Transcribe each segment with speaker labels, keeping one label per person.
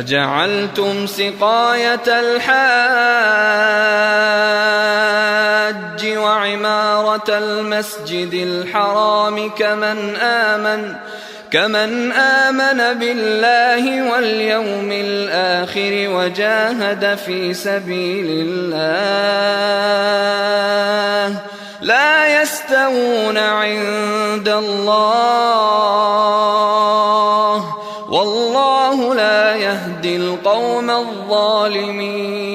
Speaker 1: جعلتم سقاية الحاج وعمارة المسجد الحرام كمن آمن بالله واليوم الآخر وجاهد في سبيل الله لا يستوون عند الله والله لا يهدي القوم الظالمين.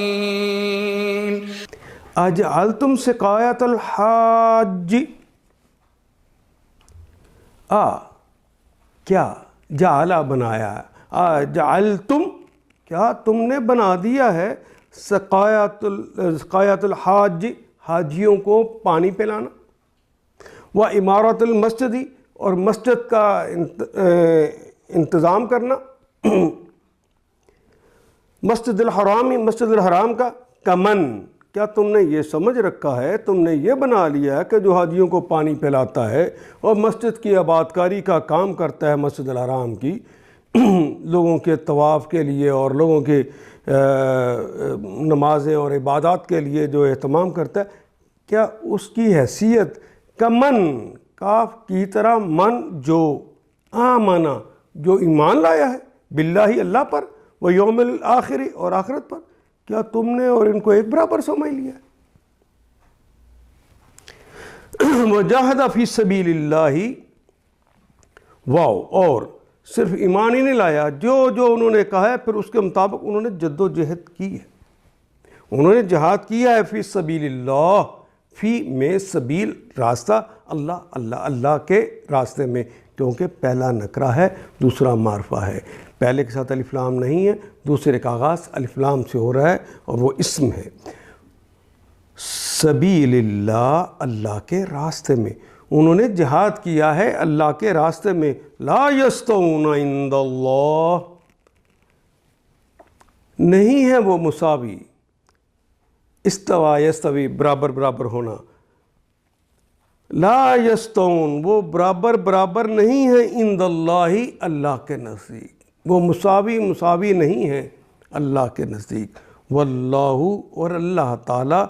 Speaker 2: اجعلتم سقایۃ الحاج، کیا جعلہ بنایا ہے، اجعلتم کیا تم نے بنا دیا ہے سقایۃ الحاج حاجیوں کو پانی پلانا، و عمارت المسجد اور مسجد کا انتظام کرنا، مسجد الحرام کا کمن کیا تم نے یہ سمجھ رکھا ہے، تم نے یہ بنا لیا ہے کہ جو حاجیوں کو پانی پلاتا ہے اور مسجد کی آباد کاری کا کام کرتا ہے، مسجد الحرام کی لوگوں کے طواف کے لیے اور لوگوں کے نمازیں اور عبادات کے لیے جو اہتمام کرتا ہے، کیا اس کی حیثیت کمن کاف کی طرح من جو آمنا جو ایمان لایا ہے باللہ اللہ پر و یوم الآخر اور آخرت پر، کیا تم نے اور ان کو ایک برابر سمجھ لیا ہے؟ وجاہد فی سبیل اللہ، واو، اور صرف ایمان ہی نہیں لایا، جو انہوں نے کہا ہے پھر اس کے مطابق انہوں نے جد و جہد کی ہے، انہوں نے جہاد کیا ہے فی سبیل اللہ، فی میں سبیل راستہ، اللہ کے راستے میں، کیونکہ پہلا نکرہ ہے دوسرا معرفہ ہے، پہلے کے ساتھ الف لام نہیں ہے، دوسرے کا آغاز الف لام سے ہو رہا ہے اور وہ اسم ہے، سبیل اللہ کے راستے میں انہوں نے جہاد کیا ہے اللہ کے راستے میں، لا یستوون عند اللہ نہیں ہے وہ مساوی، استوا یستوی برابر ہونا، لا یستوون وہ برابر نہیں ہے عند اللہ اللہ کے نزدیک، وہ مساوی نہیں ہے اللہ کے نزدیک، واللہ اور اللہ تعالی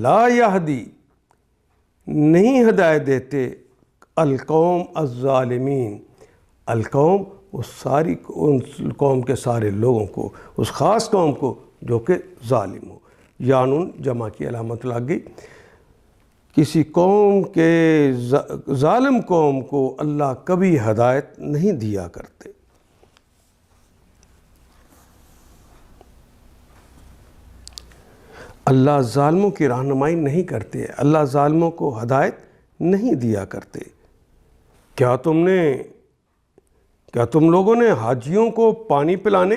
Speaker 2: لا یہدی نہیں ہدایت دیتے القوم الظالمین، القوم اس قوم کے سارے لوگوں کو، اس خاص قوم کو جو کہ ظالم ہو، یانون جمع کی علامت لگ گئی، کسی قوم کے ظالم قوم کو اللہ کبھی ہدایت نہیں دیا کرتے۔ اللہ ظالموں کی رہنمائی نہیں کرتے، اللہ ظالموں کو ہدایت نہیں دیا کرتے۔ کیا تم لوگوں نے حاجیوں کو پانی پلانے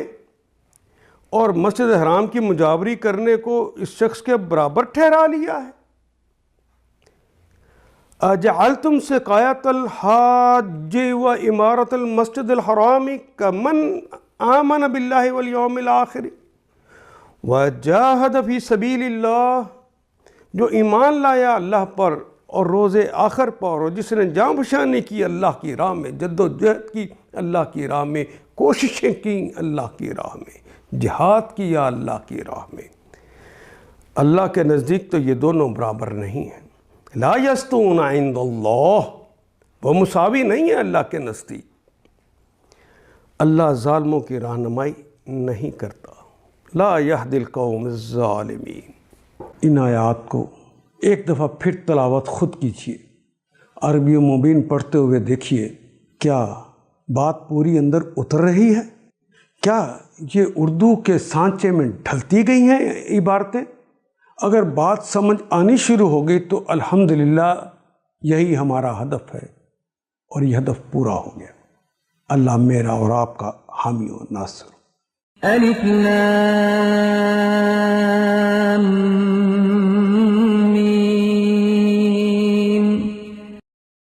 Speaker 2: اور مسجد حرام کی مجاوری کرنے کو اس شخص کے برابر ٹھہرا لیا ہے؟ اجعلتم سقایۃ الحاج و عمارت المسجد الحرام کمن آمن باللہ والیوم الآخر وجاہد فی سبیل اللہ جو ایمان لایا اللہ پر اور روز آخر پر، اور جس نے جاں بشانی کی اللہ کی راہ میں، جد و جہد کی اللہ کی راہ میں، کوششیں کی اللہ کی راہ میں، جہاد کیا اللہ کی راہ میں، اللہ کے نزدیک تو یہ دونوں برابر نہیں ہیں، لا یستوون عند اللہ وہ مساوی نہیں ہے اللہ کے نزدیک، اللہ ظالموں کی رہنمائی نہیں کرتا، لا یہدی القوم الظالمین۔ ان آیات کو ایک دفعہ پھر تلاوت خود کیجیے، عربی و مبین پڑھتے ہوئے دیکھیے کیا بات پوری اندر اتر رہی ہے، کیا یہ اردو کے سانچے میں ڈھلتی گئی ہیں عبارتیں؟ اگر بات سمجھ آنی شروع ہو گئی تو الحمدللہ یہی ہمارا ہدف ہے اور یہ ہدف پورا ہو گیا۔ اللہ میرا اور آپ کا حامی و ناصر۔
Speaker 3: الف لام